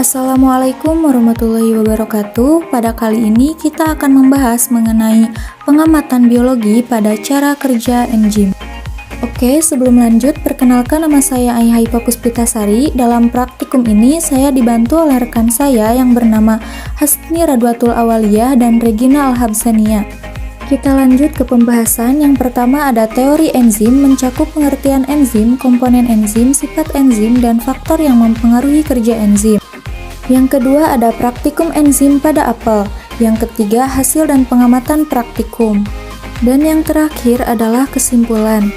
Assalamualaikum warahmatullahi wabarakatuh. Pada kali ini kita akan membahas mengenai pengamatan biologi pada cara kerja enzim. Oke, sebelum lanjut, perkenalkan nama saya Ayhaifa Puspitasari. Dalam praktikum ini saya dibantu oleh rekan saya yang bernama Hasni Radwatul Awaliyah dan Regina Al-Habsania. Kita lanjut ke pembahasan. Yang pertama ada teori enzim, mencakup pengertian enzim, komponen enzim, sifat enzim, dan faktor yang mempengaruhi kerja enzim. Yang kedua ada praktikum enzim pada apel. Yang ketiga hasil dan pengamatan praktikum. Dan yang terakhir adalah kesimpulan.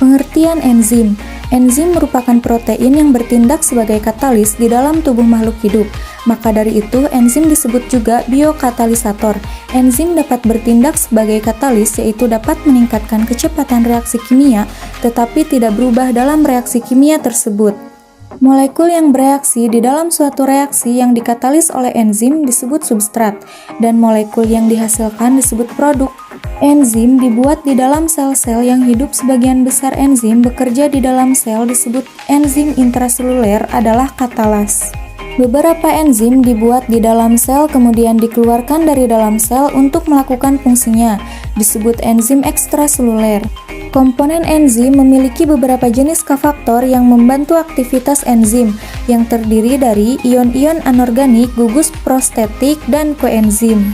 Pengertian enzim. Enzim merupakan protein yang bertindak sebagai katalis di dalam tubuh makhluk hidup. Maka dari itu, enzim disebut juga biokatalisator. Enzim dapat bertindak sebagai katalis, yaitu dapat meningkatkan kecepatan reaksi kimia, tetapi tidak berubah dalam reaksi kimia tersebut. Molekul yang bereaksi di dalam suatu reaksi yang dikatalis oleh enzim disebut substrat, dan molekul yang dihasilkan disebut produk. Enzim dibuat di dalam sel-sel yang hidup. Sebagian besar enzim bekerja di dalam sel disebut enzim intraseluler adalah katalas. Beberapa enzim dibuat di dalam sel kemudian dikeluarkan dari dalam sel untuk melakukan fungsinya, disebut enzim ekstraseluler. Komponen enzim memiliki beberapa jenis kofaktor yang membantu aktivitas enzim, yang terdiri dari ion-ion anorganik, gugus prostetik, dan koenzim.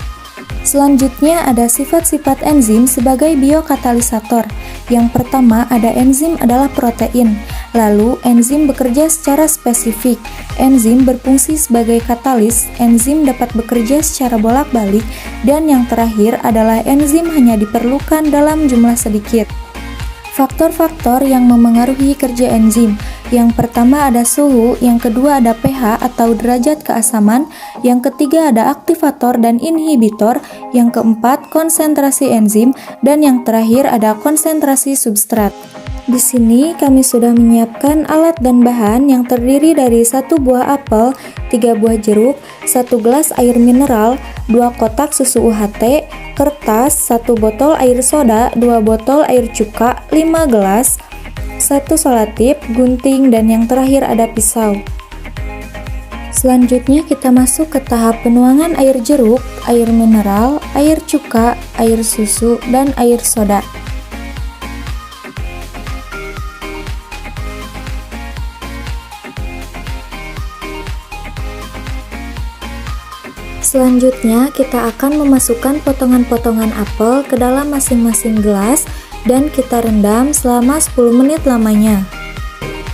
Selanjutnya ada sifat-sifat enzim sebagai biokatalisator. Yang pertama ada enzim adalah protein. Lalu enzim bekerja secara spesifik. Enzim berfungsi sebagai katalis. Enzim dapat bekerja secara bolak-balik. Dan yang terakhir adalah enzim hanya diperlukan dalam jumlah sedikit. Faktor-faktor yang memengaruhi kerja enzim. Yang pertama ada suhu, yang kedua ada pH atau derajat keasaman, yang ketiga ada aktivator dan inhibitor, yang keempat konsentrasi enzim, dan yang terakhir ada konsentrasi substrat. Di sini kami sudah menyiapkan alat dan bahan yang terdiri dari 1 buah apel, 3 buah jeruk, 1 gelas air mineral, 2 kotak susu UHT, kertas, 1 botol air soda, 2 botol air cuka, 5 gelas, 1 solatip, gunting, dan yang terakhir ada pisau. Selanjutnya kita masuk ke tahap penuangan air jeruk, air mineral, air cuka, air susu, dan air soda. Selanjutnya kita akan memasukkan potongan-potongan apel ke dalam masing-masing gelas dan kita rendam selama 10 menit lamanya.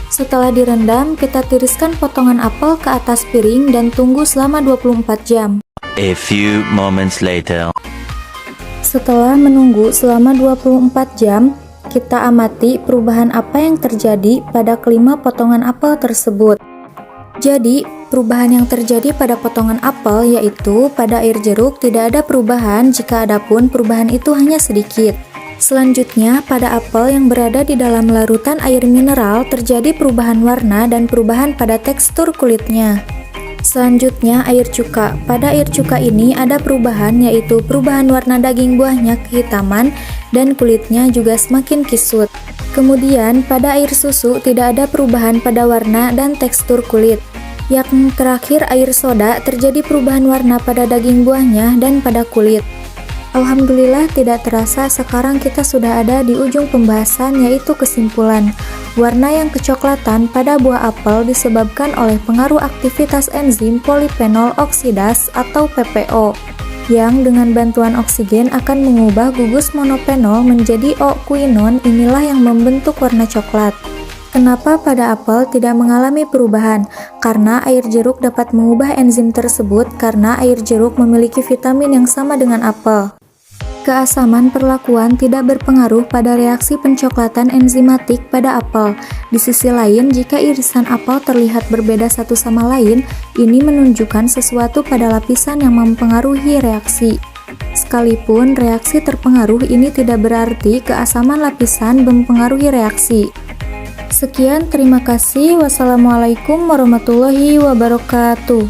Setelah direndam, kita tiriskan potongan apel ke atas piring dan tunggu selama 24 jam. A few moments later. Setelah menunggu selama 24 jam, kita amati perubahan apa yang terjadi pada kelima potongan apel tersebut. Jadi, perubahan yang terjadi pada potongan apel yaitu pada air jeruk tidak ada perubahan, jika ada pun perubahan itu hanya sedikit. Selanjutnya, pada apel yang berada di dalam larutan air mineral terjadi perubahan warna dan perubahan pada tekstur kulitnya. Selanjutnya, air cuka. Pada air cuka ini ada perubahan yaitu perubahan warna daging buahnya kehitaman dan kulitnya juga semakin kisut. Kemudian, pada air susu tidak ada perubahan pada warna dan tekstur kulit. Yang terakhir, air soda terjadi perubahan warna pada daging buahnya dan pada kulit. Alhamdulillah, tidak terasa sekarang kita sudah ada di ujung pembahasan yaitu kesimpulan. Warna yang kecoklatan pada buah apel disebabkan oleh pengaruh aktivitas enzim polifenol oksidase atau PPO, yang dengan bantuan oksigen akan mengubah gugus monofenol menjadi O-quinone. Inilah yang membentuk warna coklat. Kenapa pada apel tidak mengalami perubahan? Karena air jeruk dapat mengubah enzim tersebut karena air jeruk memiliki vitamin yang sama dengan apel. Keasaman perlakuan tidak berpengaruh pada reaksi pencoklatan enzimatik pada apel. Di sisi lain, jika irisan apel terlihat berbeda satu sama lain, ini menunjukkan sesuatu pada lapisan yang mempengaruhi reaksi. Sekalipun reaksi terpengaruh, ini tidak berarti keasaman lapisan mempengaruhi reaksi. Sekian, terima kasih. Wassalamualaikum warahmatullahi wabarakatuh.